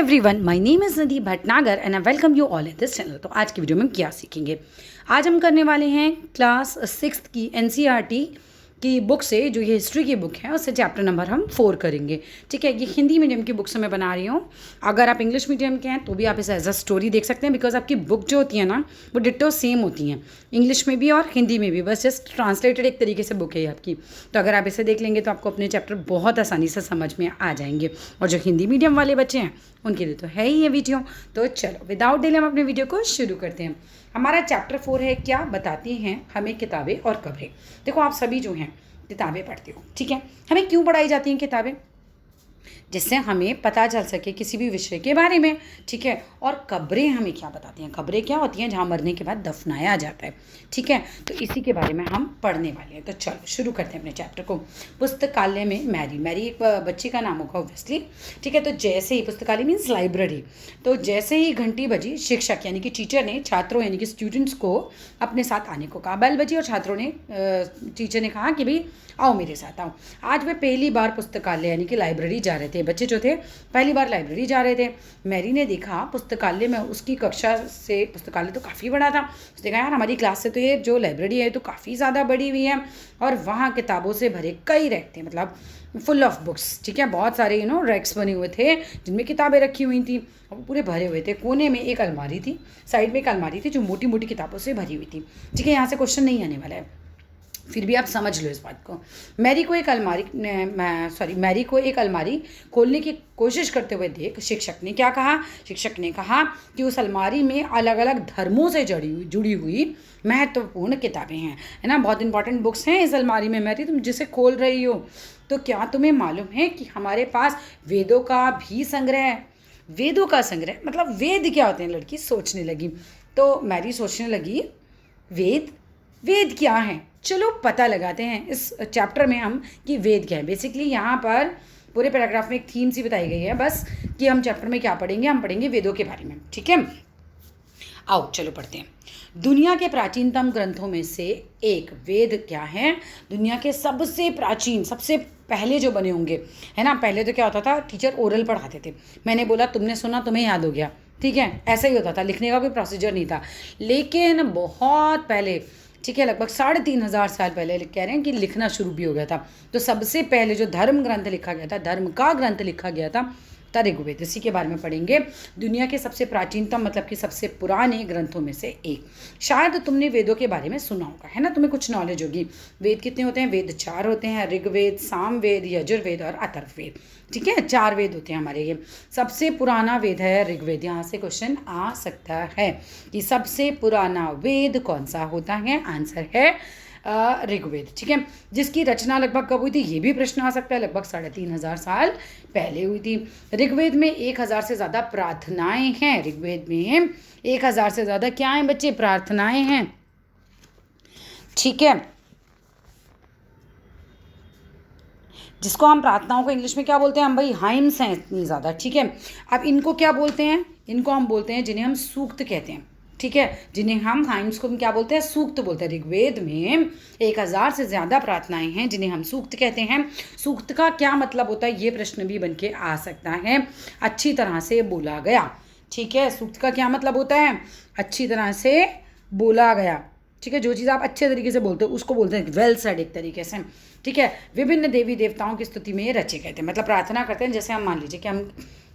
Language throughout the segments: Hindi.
एवरीवन, माय नेम इज़ नदी Bhatnagar and I welcome you all in this channel. तो आज की वीडियो में हम क्या सीखेंगे? आज हम करने वाले हैं क्लास 6 की एनसीईआरटी की बुक से, जो ये हिस्ट्री की बुक है उससे चैप्टर नंबर हम 4 करेंगे। ठीक है, ये हिंदी मीडियम की बुक से मैं बना रही हूँ। अगर आप इंग्लिश मीडियम के हैं तो भी आप इसे एज अ स्टोरी देख सकते हैं, बिकॉज आपकी बुक जो होती है ना वो डिट्टो सेम होती हैं, इंग्लिश में भी और हिंदी में भी, बस जस्ट ट्रांसलेटेड एक तरीके से बुक है आपकी। तो अगर आप इसे देख लेंगे तो आपको अपने चैप्टर बहुत आसानी से समझ में आ जाएंगे। और जो हिंदी मीडियम वाले बच्चे हैं उनके लिए तो है ही ये वीडियो। तो चलो विदाउट डिले हम अपने वीडियो को शुरू करते हैं। हमारा चैप्टर 4 है, क्या बताती हैं हमें किताबें और खबरें। देखो, आप सभी जो हैं किताबें पढ़ते हो, ठीक है। हमें क्यों पढ़ाई जाती हैं किताबें? जिससे हमें पता चल सके किसी भी विषय के बारे में, ठीक है। और खबरें हमें क्या बताती हैं? खबरें क्या होती हैं? जहाँ मरने के बाद दफनाया जाता है, ठीक है। तो इसी के बारे में हम पढ़ने वाले हैं। तो चलो शुरू करते हैं अपने चैप्टर को। पुस्तकालय में मैरी एक बच्ची का नाम होगा ऑब्वियसली, ठीक है। तो जैसे ही पुस्तकालय मीन्स लाइब्रेरी, तो जैसे ही घंटी बजी, शिक्षक यानी कि टीचर ने छात्रों यानी कि स्टूडेंट्स को अपने साथ आने को कहा। बेल बजी और छात्रों ने टीचर ने कहा कि भाई आओ मेरे साथ आओ। आज वे पहली बार पुस्तकालय यानी कि लाइब्रेरी जा रहे थे। बच्चे जो थे पहली बार लाइब्रेरी जा रहे थे। मैरी ने देखा पुस्तकालय में, उसकी कक्षा से पुस्तकालय तो काफ़ी बड़ा था। उसने कहा यार हमारी क्लास से तो ये जो लाइब्रेरी है तो काफ़ी ज़्यादा बड़ी हुई है, और वहाँ किताबों से भरे कई रैक थे, मतलब फुल ऑफ बुक्स, ठीक है। बहुत सारे रैक्स बने हुए थे जिनमें किताबें रखी हुई थी, और पूरे भरे हुए थे। कोने में एक अलमारी थी, साइड में एक अलमारी थी जो मोटी मोटी किताबों से भरी हुई थी, ठीक है। यहाँ से क्वेश्चन नहीं आने वाला है, फिर भी आप समझ लो इस बात को। मैरी को एक अलमारी खोलने की कोशिश करते हुए देख शिक्षक ने क्या कहा? शिक्षक ने कहा कि उस अलमारी में अलग अलग धर्मों से जुड़ी हुई महत्वपूर्ण किताबें हैं, है ना। बहुत इंपॉर्टेंट बुक्स हैं इस अलमारी में। मैरी, तुम जिसे खोल रही हो, तो क्या तुम्हें मालूम है कि हमारे पास वेदों का भी संग्रह है? वेदों का संग्रह मतलब वेद क्या होते हैं? लड़की सोचने लगी। तो मैरी सोचने लगी, वेद क्या है? चलो पता लगाते हैं इस चैप्टर में हम कि वेद क्या है। बेसिकली यहाँ पर पूरे पैराग्राफ में एक थीम सी बताई गई है बस, कि हम चैप्टर में क्या पढ़ेंगे। हम पढ़ेंगे वेदों के बारे में, ठीक है। आओ चलो पढ़ते हैं। दुनिया के प्राचीनतम ग्रंथों में से एक वेद क्या है? दुनिया के सबसे प्राचीन, सबसे पहले जो बने होंगे, है ना। पहले तो क्या होता था, टीचर ओरल पढ़ाते थे। मैंने बोला, तुमने सुना, तुम्हें याद हो गया, ठीक है। ऐसा ही होता था, लिखने का कोई प्रोसीजर नहीं था। लेकिन बहुत पहले, ठीक है, लगभग 3500 साल पहले कह रहे हैं कि लिखना शुरू भी हो गया था। तो सबसे पहले जो धर्म ग्रंथ लिखा गया था, धर्म का ग्रंथ लिखा गया था, ऋग्वेद। इसी के बारे में पढ़ेंगे। दुनिया के सबसे प्राचीनतम मतलब कि सबसे पुराने ग्रंथों में से एक। शायद तुमने वेदों के बारे में सुना होगा, है ना, तुम्हें कुछ नॉलेज होगी। वेद कितने होते हैं? वेद 4 होते हैं, ऋग्वेद, सामवेद, यजुर्वेद और अथर्ववेद, ठीक है। 4 वेद होते हैं हमारे ये। सबसे पुराना वेद है ऋग्वेद। यहाँ से क्वेश्चन आ सकता है कि सबसे पुराना वेद कौन सा होता है? आंसर है ऋग्वेद, ठीक है। जिसकी रचना लगभग कब हुई थी, ये भी प्रश्न आ सकता है। लगभग 3500 साल पहले हुई थी। ऋग्वेद में 1000 से ज़्यादा प्रार्थनाएं हैं। ऋग्वेद में 1000 से ज़्यादा क्या हैं बच्चे? प्रार्थनाएं हैं, ठीक है। जिसको हम प्रार्थनाओं को इंग्लिश में क्या बोलते हैं? हम भाई हाइम्स हैं इतनी ज़्यादा, ठीक है। अब इनको क्या बोलते हैं? इनको हम बोलते हैं, जिन्हें हम सूक्त कहते हैं, ठीक है। जिन्हें हम हाइम्स को क्या बोलते हैं? सूक्त बोलते हैं। ऋग्वेद में 1000 से ज़्यादा प्रार्थनाएं हैं जिन्हें हम सूक्त कहते हैं। सूक्त का क्या मतलब होता है? ये प्रश्न भी बन के आ सकता है। अच्छी तरह से बोला गया, ठीक है। सूक्त का क्या मतलब होता है? अच्छी तरह से बोला गया, ठीक है। जो चीज़ आप अच्छे तरीके से बोलते हो उसको बोलते हैं वेल सेड, एक तरीके से, ठीक है। विभिन्न देवी देवताओं की स्तुति में रचे गए थे, मतलब प्रार्थना करते हैं। जैसे हम मान लीजिए कि हम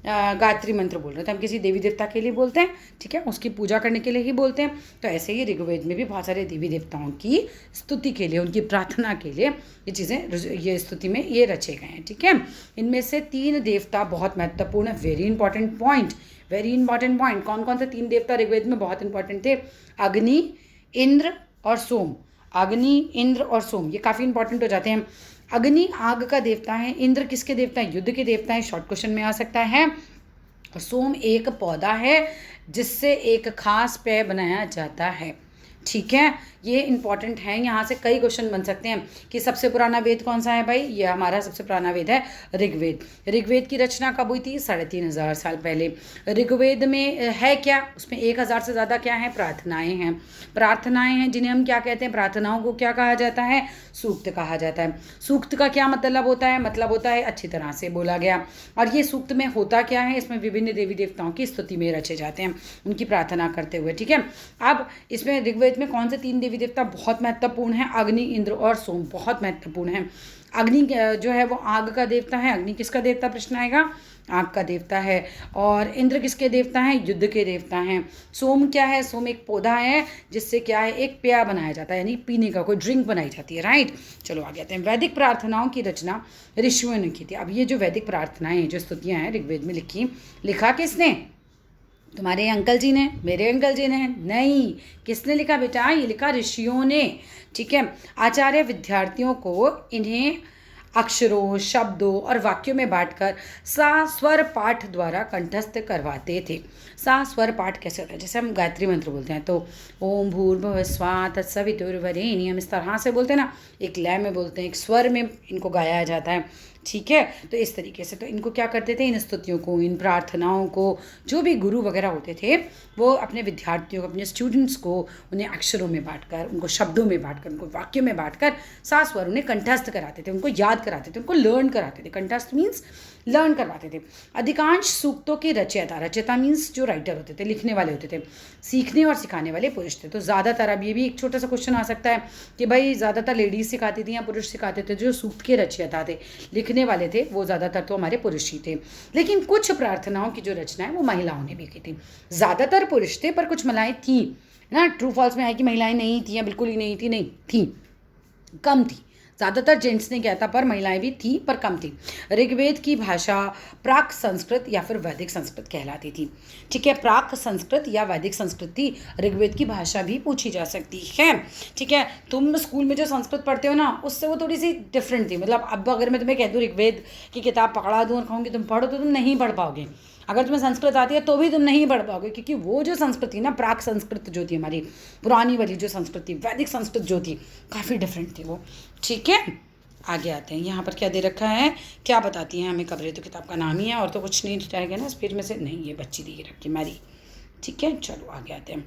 गायत्री मंत्र बोल रहे हैं, तो हम किसी देवी देवता के लिए बोलते हैं, ठीक है, उसकी पूजा करने के लिए ही बोलते हैं। तो ऐसे ही ऋग्वेद में भी बहुत सारे देवी देवताओं की स्तुति के लिए, उनकी प्रार्थना के लिए ये चीज़ें, ये स्तुति में ये रचे गए हैं, ठीक है। इनमें से 3 देवता बहुत महत्वपूर्ण, very important point, very important point. कौन कौन से 3 देवता ऋग्वेद में बहुत इंपॉर्टेंट थे? अग्नि, इंद्र और सोम। अग्नि, इंद्र और सोम, ये काफ़ी इंपॉर्टेंट हो जाते हैं। अग्नि आग का देवता है, इंद्र किसके देवता है? युद्ध के देवता है, शॉर्ट क्वेश्चन में आ सकता है। और सोम एक पौधा है जिससे एक खास पेय बनाया जाता है, ठीक है। ये इंपॉर्टेंट है, यहाँ से कई क्वेश्चन बन सकते हैं कि सबसे पुराना वेद कौन सा है भाई, ये हमारा सबसे पुराना वेद है ऋग्वेद। ऋग्वेद की रचना कब हुई थी, 3500 साल पहले। ऋग्वेद में है क्या, उसमें 1000 से ज़्यादा क्या है, प्रार्थनाएं हैं। प्रार्थनाएं हैं जिन्हें हम क्या कहते हैं, प्रार्थनाओं को क्या कहा जाता है, सूक्त कहा जाता है। सूक्त का क्या मतलब होता है, मतलब होता है अच्छी तरह से बोला गया। और ये सूक्त में होता क्या है, इसमें विभिन्न देवी देवताओं की स्तुति में रचे जाते हैं, उनकी प्रार्थना करते हुए, ठीक है। अब इसमें ऋग्वेद में कौन से 3 देवी देवता बहुत महत्वपूर्ण हैं, अग्नि, इंद्र और सोम, बहुत महत्वपूर्ण हैं। अग्नि जो है वो आग का देवता है, अग्नि किसका देवता, प्रश्न आएगा, आग का देवता है। और इंद्र किसके देवता हैं, युद्ध के देवता हैं। सोम क्या है, सोम एक पौधा है जिससे क्या है, एक पेय बनाया जाता है, यानी पीने का कोई ड्रिंक बनाई जाती है, राइट। चलो आगे आते हैं। वैदिक प्रार्थनाओं की रचना ऋषियों ने की थी। अब ये जो वैदिक प्रार्थनाएं जो स्तुतियां हैं ऋग्वेद में लिखा किसने, तुम्हारे अंकल जी ने, मेरे अंकल जी ने नहीं, किसने लिखा बेटा, ये लिखा ऋषियों ने, ठीक है। आचार्य विद्यार्थियों को इन्हें अक्षरों, शब्दों और वाक्यों में बांटकर सास्वर पाठ द्वारा कंठस्थ करवाते थे। सास्वर पाठ कैसे होता है, जैसे हम गायत्री मंत्र बोलते हैं तो ओम भूर्भुवः स्वः तत्सवितुर्वरेण्यम, इस तरह से बोलते हैं ना, एक लय में बोलते हैं, एक स्वर में इनको गाया जाता है, ठीक है। तो इस तरीके से तो इनको क्या करते थे, इन स्तुतियों को, इन प्रार्थनाओं को, जो भी गुरु वगैरह होते थे वो अपने विद्यार्थियों को, अपने स्टूडेंट्स को, उन्हें अक्षरों में बांटकर, उनको शब्दों में बांटकर, उनको वाक्यों में बांटकर सास्वर उन्हें कंठस्थ कराते थे, उनको याद कराते थे, उनको लर्न कराते थे। कंठस्थ मीन्स लर्न करवाते थे। अधिकांश सूक्तों के रचयिता मीन्स जो राइटर होते थे, लिखने वाले होते थे, सीखने और सिखाने वाले पुरुष थे। तो ज़्यादातर, अब ये भी एक छोटा सा क्वेश्चन आ सकता है कि भाई ज़्यादातर लेडीज़ सिखाती थी या पुरुष सिखाते थे, जो सूक्त के रचयिता थे, लिखने वाले थे, वो ज़्यादातर तो हमारे पुरुष ही थे। लेकिन कुछ प्रार्थनाओं की जो रचना है वो महिलाओं ने भी की थी। ज़्यादातर पुरुष थे पर कुछ महिलाएं थी ना। ट्रू फॉल्स में है कि महिलाएं नहीं थी या बिल्कुल ही नहीं थी, नहीं थी, कम थी। ज़्यादातर जेंट्स ने किया था पर महिलाएं भी थी पर कम थी। ऋग्वेद की भाषा प्राक संस्कृत या फिर वैदिक संस्कृत कहलाती थी, ठीक है। प्राक संस्कृत या वैदिक संस्कृत थी। ऋग्वेद की भाषा भी पूछी जा सकती है, ठीक है। तुम स्कूल में जो संस्कृत पढ़ते हो ना, उससे वो थोड़ी सी डिफरेंट थी। मतलब अब अगर मैं तुम्हें कह दूँ ऋग्वेद की किताब पकड़ा दूँ और कहूँगी तुम पढ़ो, तो तुम नहीं पढ़ पाओगे। अगर तुम्हें संस्कृत आती है तो भी तुम नहीं पढ़ पाओगे, क्योंकि वो जो संस्कृति ना, प्राक संस्कृत जो थी, हमारी पुरानी वाली जो संस्कृति, वैदिक संस्कृत जो थी, काफ़ी डिफरेंट थी वो, ठीक है। आगे आते हैं, यहाँ पर क्या दे रखा है, क्या बताती है हमें खबरें, तो किताब का नाम ही है और तो कुछ नहीं रहेगा ना इस पेज में से, नहीं, ये बच्ची दी रखी मैरी, ठीक है। चलो आगे आते हैं।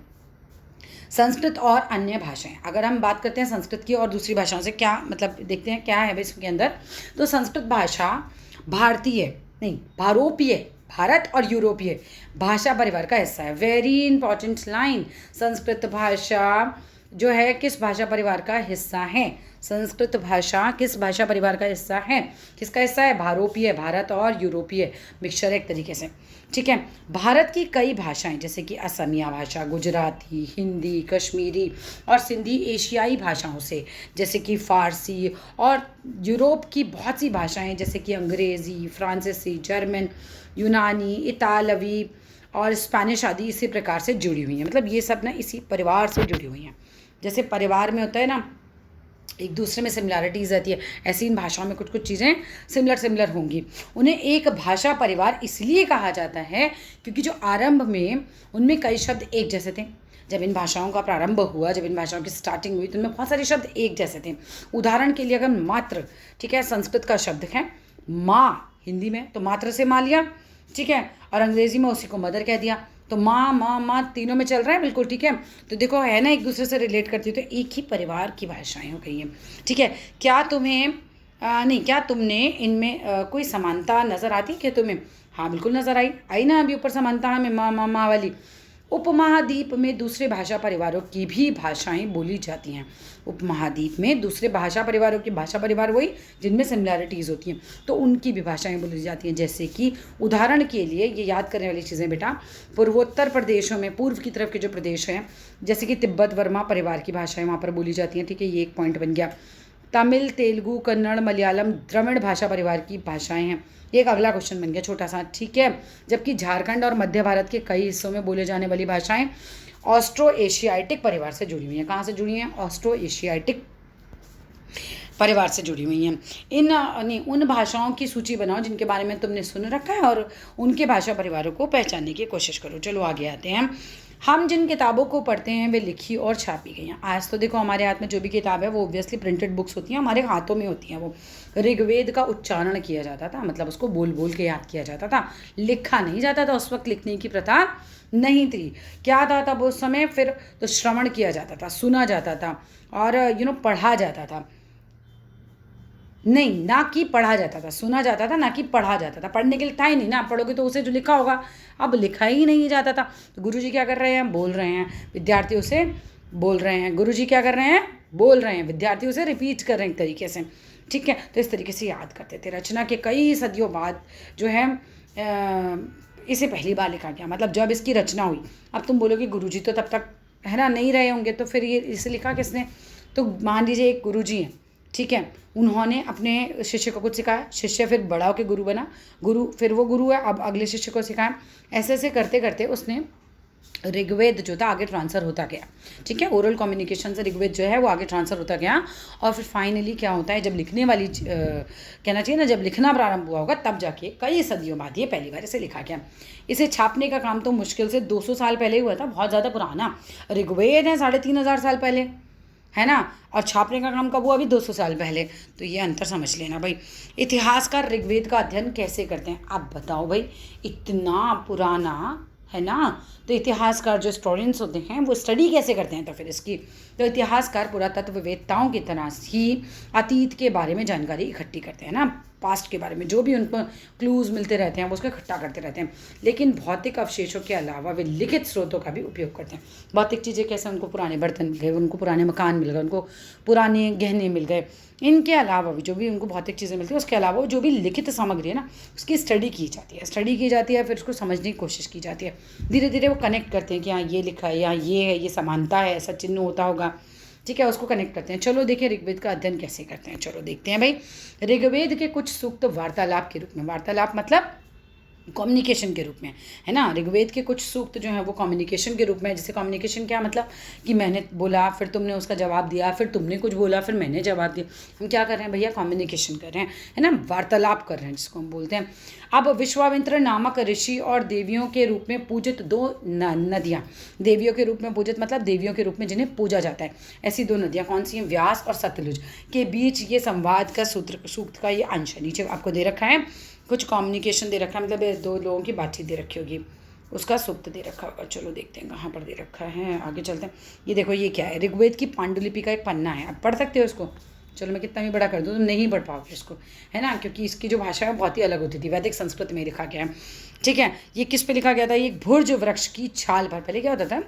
संस्कृत और अन्य भाषाएं, अगर हम बात करते हैं संस्कृत की और दूसरी भाषाओं से, क्या मतलब देखते हैं क्या है भाई इसके अंदर। तो संस्कृत भाषा भारतीय नहीं, भारोपीय, भारत और यूरोपीय भाषा परिवार का हिस्सा है। Very important line. संस्कृत भाषा जो है किस भाषा परिवार का हिस्सा है, संस्कृत भाषा किस भाषा परिवार का हिस्सा है, किसका हिस्सा है, भारोपीय, भारत और यूरोपीय मिक्सचर एक तरीके से, ठीक है। भारत की कई भाषाएं जैसे कि असमिया भाषा, गुजराती, हिंदी, कश्मीरी और सिंधी एशियाई भाषाओं से, जैसे कि फ़ारसी, और यूरोप की बहुत सी भाषाएं जैसे कि अंग्रेज़ी, फ्रांसीसी, जर्मन, यूनानी, इतालवी और स्पेनिश आदि इसी प्रकार से जुड़ी हुई हैं। मतलब ये सब ना इसी परिवार से जुड़ी हुई हैं। जैसे परिवार में होता है ना, एक दूसरे में सिमिलैरिटीज़ रहती है, ऐसी इन भाषाओं में कुछ कुछ चीज़ें सिमिलर होंगी। उन्हें एक भाषा परिवार इसलिए कहा जाता है क्योंकि जो आरंभ में उनमें कई शब्द एक जैसे थे। जब इन भाषाओं का प्रारंभ हुआ, जब इन भाषाओं की स्टार्टिंग हुई, तो उनमें बहुत सारे शब्द एक जैसे थे। उदाहरण के लिए अगर मात्र, ठीक है, संस्कृत का शब्द है माँ, हिंदी में तो मात्र से माँ लिया, ठीक है, और अंग्रेजी में उसी को मदर कह दिया, तो माँ माँ माँ तीनों में चल रहा है, बिल्कुल ठीक है। तो देखो है ना, एक दूसरे से रिलेट करती है, तो एक ही परिवार की भाषाएं हो गई हैं, ठीक है। क्या तुम्हें नहीं, क्या तुमने इनमें कोई समानता नज़र आती क्या तुम्हें? हाँ बिल्कुल नज़र आई ना अभी ऊपर समानता हमें, माँ माँ माँ वाली। उपमहाद्वीप में दूसरे भाषा परिवारों की भी भाषाएं बोली जाती हैं। उपमहाद्वीप में दूसरे भाषा परिवारों की, भाषा परिवार वही जिनमें सिमिलैरिटीज़ होती हैं, तो उनकी भी भाषाएं बोली जाती हैं। जैसे कि उदाहरण के लिए ये याद करने वाली चीज़ें बेटा, पूर्वोत्तर प्रदेशों में, पूर्व की तरफ के जो प्रदेश हैं, जैसे कि तिब्बत वर्मा परिवार की भाषाएं वहाँ पर बोली जाती हैं, ठीक है, ये एक पॉइंट बन गया। तमिल, तेलुगु, कन्नड़, मलयालम द्रविड़ भाषा परिवार की भाषाएं हैं। एक अगला क्वेश्चन बन गया छोटा सा, ठीक है। जबकि झारखंड और मध्य भारत के कई हिस्सों में बोले जाने वाली भाषाएं ऑस्ट्रो एशियाटिक परिवार से जुड़ी हुई हैं। कहाँ से जुड़ी हैं? ऑस्ट्रो एशियाटिक परिवार से जुड़ी हुई हैं। उन भाषाओं की सूची बनाओ जिनके बारे में तुमने सुन रखा है और उनके भाषा परिवारों को पहचानने की कोशिश करो। चलो आगे आते हैं। हम जिन किताबों को पढ़ते हैं वे लिखी और छापी गई हैं। आज तो देखो हमारे हाथ में जो भी किताब है वो ऑब्वियसली प्रिंटेड बुक्स होती हैं, हमारे हाथों में होती हैं। वो ऋग्वेद का उच्चारण किया जाता था, मतलब उसको बोल बोल के याद किया जाता था, लिखा नहीं जाता था। उस वक्त लिखने की प्रथा नहीं थी। क्या था तब उस समय? फिर तो श्रवण किया जाता था, सुना जाता था और पढ़ा जाता था। नहीं, ना कि पढ़ा जाता था, सुना जाता था, ना कि पढ़ा जाता था। पढ़ने के लिए था ही नहीं ना, पढ़ोगे तो उसे जो लिखा होगा। अब लिखा ही नहीं जाता था, तो गुरुजी क्या कर रहे हैं? बोल रहे हैं, विद्यार्थी उसे बोल रहे हैं। गुरुजी क्या कर रहे हैं? बोल रहे हैं, विद्यार्थी उसे रिपीट कर रहे हैं एक तरीके से। ठीक है, तो इस तरीके से याद करते थे। रचना के कई सदियों बाद जो है इसे पहली बार लिखा गया, मतलब जब इसकी रचना हुई। अब तुम बोलोगे गुरुजी तो तब तक है ना नहीं रहे होंगे, तो फिर ये इसे लिखा किसने? तो मान लीजिए एक गुरुजी हैं, ठीक है, उन्होंने अपने शिष्य को कुछ सिखाया, शिष्य फिर बड़ा होकर गुरु बना, गुरु फिर वो गुरु है, अब अगले शिष्य को सिखाया। ऐसे ऐसे करते करते उसने ऋग्वेद जो था आगे ट्रांसफ़र होता गया। ठीक है, ओरल कम्युनिकेशन से ऋग्वेद जो है वो आगे ट्रांसफ़र होता गया। और फिर फाइनली क्या होता है, जब लिखने वाली कहना चाहिए ना, जब लिखना प्रारंभ हुआ होगा तब जाके कई सदियों बाद ये पहली बार इसे लिखा गया। इसे छापने का काम तो मुश्किल से 200 साल पहले हुआ था, बहुत ज़्यादा पुराना। ऋग्वेद है 3500 साल पहले, है ना, और छापने का काम कब हुआ? अभी 200 साल पहले। तो ये अंतर समझ लेना भाई। इतिहासकार ऋग्वेद का अध्ययन कैसे करते हैं? आप बताओ भाई, इतना पुराना है ना, तो इतिहासकार जो हिस्टोरियंस होते हैं वो स्टडी कैसे करते हैं? तो फिर इसकी तो इतिहासकार पुरातत्ववेत्ताओं की तरह ही अतीत के बारे में जानकारी इकट्ठी करते हैं ना, पास्ट के बारे में जो भी उनको क्लूज़ मिलते रहते हैं वो उसको इकट्ठा करते रहते हैं। लेकिन भौतिक अवशेषों के अलावा वे लिखित स्रोतों का भी उपयोग करते हैं। भौतिक चीज़ें कैसे? उनको पुराने बर्तन मिल गए, उनको पुराने मकान मिल गए, उनको पुराने गहने मिल गए। इनके अलावा भी जो भी उनको भौतिक चीज़ें मिलती हैं उसके अलावा जो भी लिखित सामग्री है ना उसकी स्टडी की जाती है, फिर उसको समझने की कोशिश की जाती है। धीरे धीरे वो कनेक्ट करते हैं कि हाँ ये लिखा है, यहाँ ये है, ये समानता है, ऐसा चिन्ह होता होगा। ठीक है, उसको कनेक्ट करते हैं। चलो देखिए ऋग्वेद का अध्ययन कैसे करते हैं। चलो देखते हैं भाई। ऋग्वेद के कुछ सूक्त वार्तालाप के रूप में, वार्तालाप मतलब कम्युनिकेशन के रूप में, है ना। ऋग्वेद के कुछ सूक्त जो हैं वो कम्युनिकेशन के रूप में। जैसे कम्युनिकेशन क्या मतलब कि मैंने बोला, फिर तुमने उसका जवाब दिया, फिर तुमने कुछ बोला, फिर मैंने जवाब दिया। हम क्या कर रहे हैं भैया? कम्युनिकेशन कर रहे हैं, है ना, वार्तालाप कर रहे हैं, जिसको हम बोलते हैं। अब विश्वामित्र नामक ऋषि और देवियों के रूप में पूजित दो नदियाँ, देवियों के रूप में पूजित मतलब देवियों के रूप में जिन्हें पूजा जाता है, ऐसी दो नदियाँ कौन सी हैं? व्यास और सतलुज के बीच ये संवाद का सूक्त का ये अंश है। नीचे आपको दे रखा है कुछ कम्युनिकेशन दे रखा है, मतलब दो लोगों की बातचीत दे रखी होगी, उसका सूक्त दे रखा होगा। चलो देखते हैं कहाँ पर दे रखा है, आगे चलते हैं। ये देखो ये क्या है? ऋग्वेद की पांडुलिपि का एक पन्ना है। आप पढ़ सकते हो इसको। चलो मैं कितना भी बड़ा कर दूँ तुम नहीं पढ़ पाओगे इसको, है ना, क्योंकि इसकी जो भाषा है बहुत ही अलग होती थी। वैदिक संस्कृत में लिखा गया है। ठीक है, ये किस पे लिखा गया था? ये भुर्ज वृक्ष की छाल पर। पहले क्या होता था,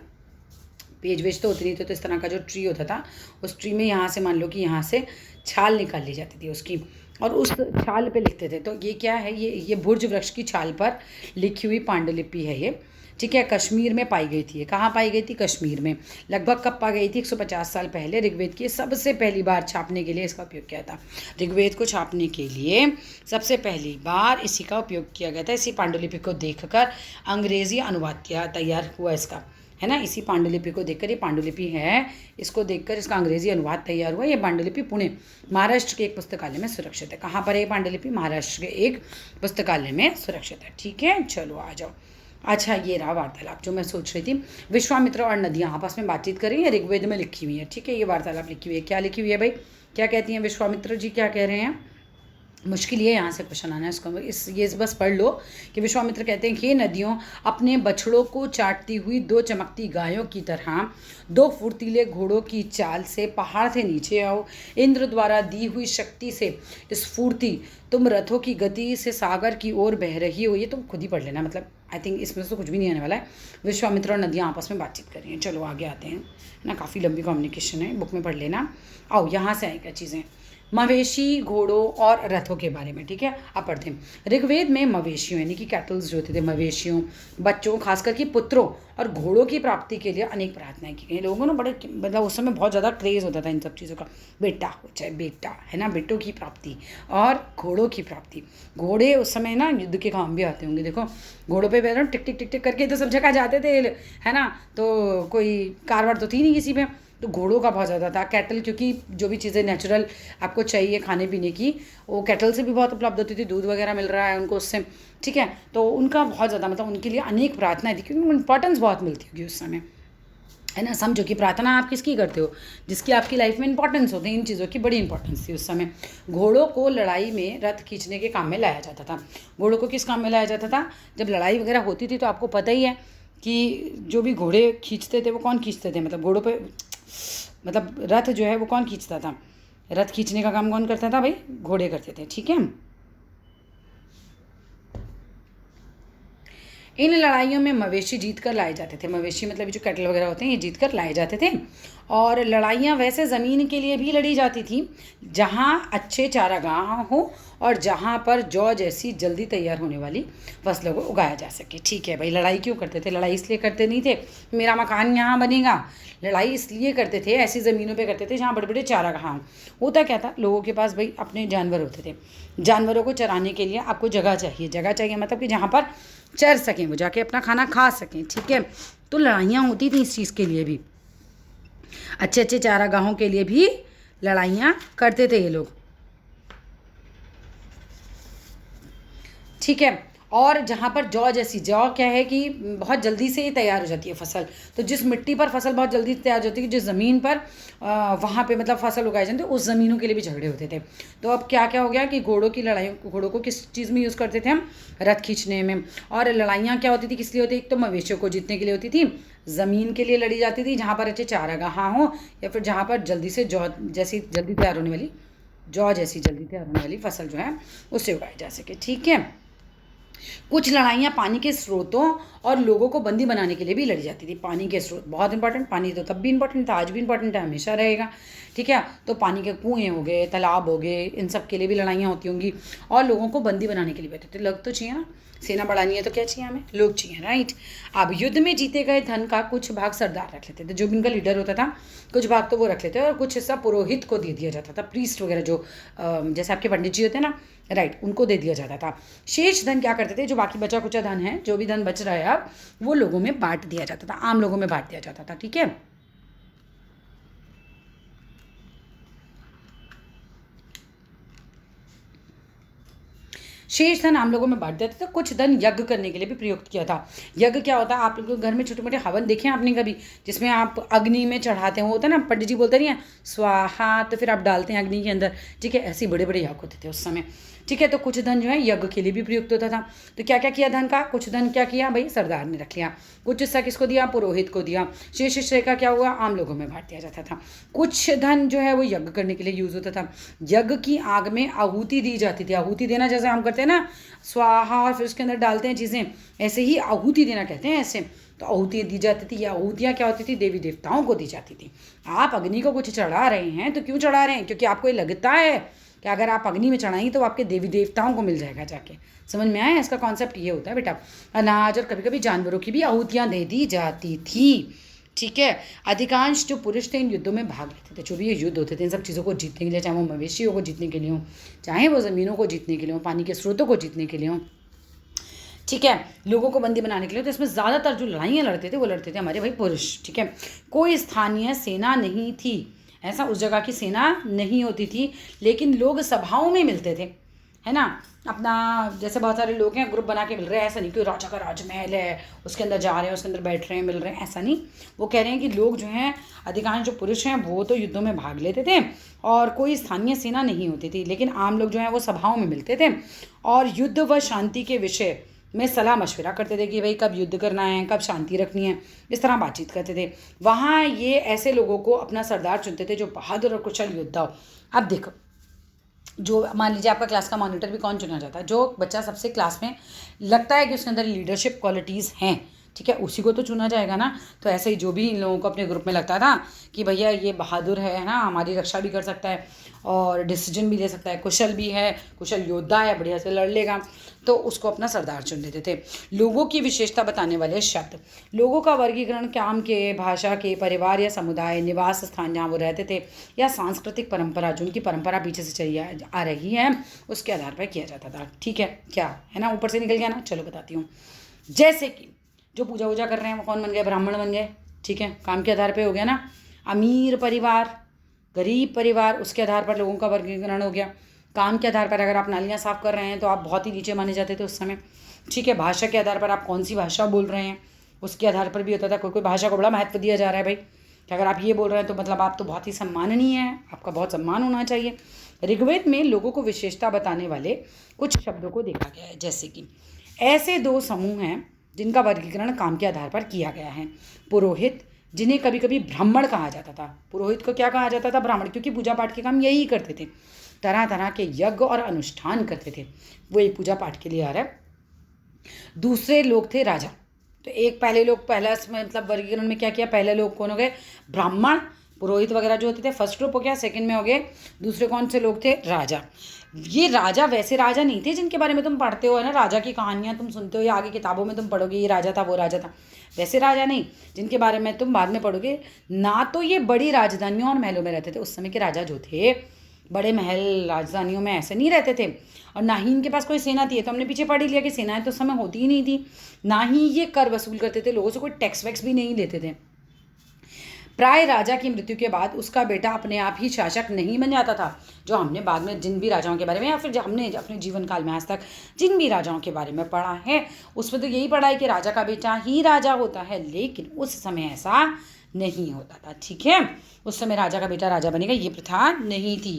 पेज वेज तो होती नहीं थी, तो इस तरह का जो ट्री होता था उस ट्री में यहाँ से मान लो कि यहाँ से छाल निकाल ली जाती थी उसकी, और उस छाल पे लिखते थे। तो ये क्या है? ये भुर्ज वृक्ष की छाल पर लिखी हुई पांडुलिपि है ये। ठीक है, कश्मीर में पाई गई थी। ये कहाँ पाई गई थी? कश्मीर में। लगभग कब पाई गई थी? 150 साल पहले। ऋग्वेद की सबसे पहली बार छापने के लिए इसका उपयोग किया था। ऋग्वेद को छापने के लिए सबसे पहली बार इसी का उपयोग किया गया था। इसी पांडुलिपि को देखकर अंग्रेजी अनुवाद तैयार हुआ इसका, है ना। इसी पांडुलिपि को देखकर, ये पांडुलिपि है, इसको देखकर इसका अंग्रेजी अनुवाद तैयार हुआ। ये पांडुलिपि पुणे महाराष्ट्र के एक पुस्तकालय में सुरक्षित है। कहाँ पर है ये पांडुलिपि? महाराष्ट्र के एक पुस्तकालय में सुरक्षित है। ठीक है, चलो आ जाओ। अच्छा, ये रहा वार्तालाप जो मैं सोच रही थी। विश्वामित्र और नदियाँ आपस में बातचीत कर रही हैं, ऋग्वेद में लिखी हुई है। ठीक है, ये वार्तालाप लिखी हुई है। क्या लिखी हुई है भाई? क्या कहती हैं विश्वामित्र जी? क्या कह रहे हैं? मुश्किल ये यहाँ से क्वेश्चन आना है, इसको ये बस पढ़ लो कि विश्वामित्र कहते हैं कि ये नदियों अपने बछड़ों को चाटती हुई दो चमकती गायों की तरह दो फुर्तीले घोड़ों की चाल से पहाड़ से नीचे आओ। इंद्र द्वारा दी हुई शक्ति से स्फूर्ति तुम रथों की गति से सागर की ओर बह रही हो। ये तुम खुद ही पढ़ लेना, मतलब आई थिंक इसमें से कुछ भी नहीं आने वाला है। विश्वामित्र और नदियाँ आपस में बातचीत कर रही हैं। चलो आगे आते हैं ना, काफ़ी लंबी कम्युनिकेशन है, बुक में पढ़ लेना। आओ यहाँ से आएगा चीज़ें, मवेशी, घोड़ों और रथों के बारे में। ठीक है, अब पढ़ते हैं। ऋग्वेद में मवेशियों यानी कि कैटल्स जो होते थे, मवेशियों, बच्चों, खासकर कि पुत्रों और घोड़ों की प्राप्ति के लिए अनेक प्रार्थनाएं की गई। लोगों ने बड़े, मतलब उस समय बहुत ज़्यादा क्रेज़ होता था इन सब चीज़ों का। बेटा हो चाहे बेटा, है ना, बेटों की प्राप्ति और घोड़ों की प्राप्ति। घोड़े उस समय ना युद्ध के काम भी आते होंगे। देखो घोड़ों पे बैठो, टिक टिक टिक टिक करके तो सब जगह जाते थे, है ना, तो कोई कारवार तो थी नहीं किसी पे, तो घोड़ों का बहुत ज़्यादा था। कैटल, क्योंकि जो भी चीज़ें नेचुरल आपको चाहिए खाने पीने की, वो कैटल से भी बहुत उपलब्ध होती थी, दूध वगैरह मिल रहा है उनको उससे, ठीक है। तो उनका बहुत ज़्यादा मतलब उनके लिए अनेक प्रार्थनाएं थी, क्योंकि उनको इंपॉर्टेंस बहुत मिलती होगी उस समय, है ना। समझो कि प्रार्थना आप किसकी करते हो, जिसकी आपकी लाइफ में इंपॉर्टेंस होती है। इन चीज़ों की बड़ी इंपॉर्टेंस थी उस समय। घोड़ों को लड़ाई में रथ खींचने के काम में लाया जाता था। घोड़ों को किस काम में लाया जाता था, जब लड़ाई वगैरह होती थी तो आपको पता ही है कि जो भी घोड़े खींचते थे वो कौन खींचते थे, मतलब घोड़ों पे मतलब रथ जो है वो कौन खींचता था, रथ खींचने का काम कौन करता था भाई, घोड़े करते थे, ठीक है। इन लड़ाइयों में मवेशी जीत कर लाए जाते थे। मवेशी मतलब जो कैटल वगैरह होते हैं ये जीत कर लाए जाते थे। और लड़ाइयाँ वैसे ज़मीन के लिए भी लड़ी जाती थी जहाँ अच्छे चारागाह हो और जहाँ पर जौ जैसी जल्दी तैयार होने वाली फसलों को उगाया जा सके, ठीक है भाई। लड़ाई क्यों करते थे, लड़ाई इसलिए करते नहीं थे मेरा मकान यहाँ बनेगा, लड़ाई इसलिए करते थे ऐसी ज़मीनों पे करते थे जहाँ बड़े बड़े चारागाह हों। होता क्या था, लोगों के पास भाई अपने जानवर होते थे, जानवरों को चराने के लिए आपको जगह चाहिए, जगह चाहिए मतलब कि जहाँ पर चर सकें, वो जाके अपना खाना खा सकें, ठीक है। तो लड़ाइयाँ होती थी इस चीज़ के लिए भी, अच्छे अच्छे चारागाहों के लिए भी लड़ाइयाँ करते थे ये लोग, ठीक है। और जहाँ पर जौ जैसी, जौ क्या है कि बहुत जल्दी से तैयार हो जाती है फसल, तो जिस मिट्टी पर फसल बहुत जल्दी तैयार हो जाती है, जिस ज़मीन पर वहाँ पे मतलब फसल उगाई जाती है, उस ज़मीनों के लिए भी झगड़े होते थे। तो अब क्या क्या हो गया कि घोड़ों की लड़ाई, घोड़ों को किस चीज़ में यूज़ करते थे हम, रथ खींचने में। और लड़ाइयाँ क्या होती थी, किस लिए होती, एक तो मवेशियों को जीतने के लिए होती थी, ज़मीन के लिए लड़ी जाती थी जहाँ पर अच्छे चारागाह हों, या फिर जहाँ पर जल्दी से जौ जैसी जल्दी तैयार होने वाली, जौ जैसी जल्दी तैयार होने वाली फसल जो है उससे उगाई जा सके, ठीक है। कुछ लड़ाइयाँ पानी के स्रोतों और लोगों को बंदी बनाने के लिए भी लड़ी जाती थी। पानी के स्रोत बहुत इंपॉर्टेंट, पानी तो तब भी इंपॉर्टेंट था, आज भी इंपॉर्टेंट है, हमेशा रहेगा, ठीक है। तो पानी के कुएँ हो गए, तालाब हो गए, इन सब के लिए भी लड़ाइयाँ होती होंगी। और लोगों को बंदी बनाने के लिए बैठे थे, लग तो चाहिए ना, सेना बढ़ानी है तो क्या चाहिए हमें, लोग चाहिए, राइट। अब युद्ध में जीते गए धन का कुछ भाग सरदार रख लेते थे, जो भी इनका लीडर होता था कुछ भाग तो वो रख लेते, और कुछ हिस्सा पुरोहित को दे दिया जाता था, प्रीस्ट वगैरह जो जैसे आपके पंडित जी होते हैं ना, राइट, उनको दे दिया जाता था। शेष धन क्या करते थे, जो बाकी बचा कुचा धन है, जो भी धन बच रहा है अब, वो लोगों में बांट दिया जाता था, आम लोगों में बांट दिया जाता था, ठीक है। शेष धन आम लोगों में बांट देते थे, तो कुछ धन यज्ञ करने के लिए भी प्रयुक्त किया था। यज्ञ क्या होता है, आप लोग घर में छोटे मोटे हवन देखे हैं आपने कभी, जिसमें आप अग्नि में चढ़ाते हैं, वो होता है ना, पंडित जी बोलते नहीं है स्वाहा, तो फिर आप डालते हैं अग्नि के अंदर, ठीक है। ऐसे बड़े बड़े यज्ञ होते थे उस समय, ठीक है। तो कुछ धन जो है यज्ञ के लिए भी प्रयुक्त होता था। तो क्या क्या किया धन का, कुछ धन क्या किया भाई, सरदार ने रख लिया, कुछ हिस्सा किसको दिया, पुरोहित को दिया, शेष हिस्से का क्या हुआ, आम लोगों में बांट दिया जाता था। कुछ धन जो है वो यज्ञ करने के लिए यूज़ होता था, यज्ञ की आग में आहुति दी जाती थी। आहुति देना जैसे हम करते हैं ना स्वाहा, और फिर उसके अंदर डालते हैं चीज़ें, ऐसे ही आहुति देना कहते हैं ऐसे। तो आहुति दी जाती थी, या आहुतियाँ क्या होती थी, देवी देवताओं को दी जाती थी। आप अग्नि को कुछ चढ़ा रहे हैं तो क्यों चढ़ा रहे हैं, क्योंकि आपको ये लगता है कि अगर आप अग्नि में चढ़ाएंगे तो आपके देवी देवताओं को मिल जाएगा जाके। समझ में आया, इसका कॉन्सेप्ट ये होता है बेटा। अनाज और कभी कभी जानवरों की भी आहुतियाँ दे दी जाती थी, ठीक है। अधिकांश जो पुरुष थे इन युद्धों में भाग लेते थे, जो भी ये युद्ध होते थे इन सब चीज़ों को जीतने के लिए, चाहे वो मवेशियों को जीतने के लिए हो, चाहे वो ज़मीनों को जीतने के लिए हो, पानी के स्रोतों को जीतने के लिए हो, ठीक है, लोगों को बंदी बनाने के लिए। तो इसमें ज़्यादातर जो लड़ाइयाँ लड़ते थे वो लड़ते थे हमारे भाई पुरुष, ठीक है। कोई स्थानीय सेना नहीं थी, ऐसा उस जगह की सेना नहीं होती थी, लेकिन लोग सभाओं में मिलते थे, है ना। अपना जैसे बहुत सारे लोग हैं ग्रुप बना के मिल रहे हैं, ऐसा नहीं कि राजा का राजमहल है उसके अंदर जा रहे हैं, उसके अंदर बैठ रहे हैं, मिल रहे हैं, ऐसा नहीं। वो कह रहे हैं कि लोग जो हैं, अधिकांश जो पुरुष हैं वो तो युद्धों में भाग लेते थे, और कोई स्थानीय सेना नहीं होती थी, लेकिन आम लोग जो हैं वो सभाओं में मिलते थे और युद्ध व शांति के विषय में सलाह मशवरा करते थे कि भाई कब युद्ध करना है, कब शांति रखनी है, इस तरह बातचीत करते थे। वहाँ ये ऐसे लोगों को अपना सरदार चुनते थे जो बहादुर और कुशल योद्धा हो। अब देखो, जो मान लीजिए आपका क्लास का मॉनिटर भी कौन चुना जाता है, जो बच्चा सबसे क्लास में लगता है कि उसके अंदर लीडरशिप क्वालिटीज़ हैं, ठीक है, उसी को तो चुना जाएगा ना। तो ऐसे ही जो भी इन लोगों को अपने ग्रुप में लगता था कि भैया ये बहादुर है ना, हमारी रक्षा भी कर सकता है और डिसीजन भी ले सकता है, कुशल भी है, कुशल योद्धा है, बढ़िया से लड़ लेगा, तो उसको अपना सरदार चुन लेते थे। लोगों की विशेषता बताने वाले शब्द, लोगों का वर्गीकरण काम के, भाषा के, परिवार या समुदाय, निवास स्थान जहाँ वो रहते थे, या सांस्कृतिक परंपरा, जो उनकी परंपरा पीछे से चली आ रही है, उसके आधार पर किया जाता था, ठीक है। क्या है ना, ऊपर से निकल गया ना, चलो बताती हूँ। जैसे कि जो पूजा वूजा कर रहे हैं वो कौन बन गए, ब्राह्मण बन गए, ठीक है, काम के आधार पे हो गया ना। अमीर परिवार, गरीब परिवार, उसके आधार पर लोगों का वर्गीकरण हो गया। काम के आधार पर अगर आप नालियाँ साफ़ कर रहे हैं तो आप बहुत ही नीचे माने जाते थे उस समय, ठीक है। भाषा के आधार पर आप कौन सी भाषा बोल रहे हैं उसके आधार पर भी होता था। कोई कोई भाषा को बड़ा महत्व दिया जा रहा है भाई, कि अगर आप ये बोल रहे हैं तो मतलब आप तो बहुत ही सम्माननीय हैं, आपका बहुत सम्मान होना चाहिए। ऋग्वेद में लोगों को विशेषता बताने वाले कुछ शब्दों को देखा गया है, जैसे कि ऐसे 2 समूह हैं जिनका वर्गीकरण काम के आधार पर किया गया है। पुरोहित, जिन्हें कभी कभी ब्राह्मण कहा जाता था। पुरोहित को क्या कहा जाता था? ब्राह्मण, क्योंकि पूजा पाठ के काम यही करते थे, तरह तरह के यज्ञ और अनुष्ठान करते थे, वो एक पूजा पाठ के लिए आ रहा है। दूसरे लोग थे राजा। तो एक पहले लोग, पहला मतलब वर्गीकरण में क्या किया, पहले लोग कौन हो गए? ब्राह्मण, पुरोहित वगैरह जो होते थे, फर्स्ट ग्रुप हो गया। सेकंड में हो गए दूसरे कौन से लोग थे? राजा। ये राजा वैसे राजा नहीं थे जिनके बारे में तुम पढ़ते हो, है ना, राजा की कहानियाँ तुम सुनते हो या आगे किताबों में तुम पढ़ोगे ये राजा था वो राजा था, वैसे राजा नहीं जिनके बारे में तुम बाद में पढ़ोगे ना। तो ये बड़ी राजधानियों और महलों में रहते थे। उस समय के राजा जो थे बड़े महल राजधानियों में ऐसे नहीं रहते थे, और ना ही इनके पास कोई सेना थी। तो हमने पीछे पढ़ ही लिया कि सेनाएं तो उस समय होती ही नहीं थी, ना ही ये कर वसूल करते थे लोगों से, कोई टैक्स वैक्स भी नहीं लेते थे। प्राय राजा की मृत्यु के बाद उसका बेटा अपने आप ही शासक नहीं बन जाता था। जो हमने बाद में जिन भी राजाओं के बारे में या फिर हमने अपने जीवन काल में आज तक जिन भी राजाओं के बारे में पढ़ा है उसमें तो यही पढ़ा है कि राजा का बेटा ही राजा होता है, लेकिन उस समय ऐसा नहीं होता था, ठीक है। उस समय राजा का बेटा राजा बनेगा ये प्रथा नहीं थी।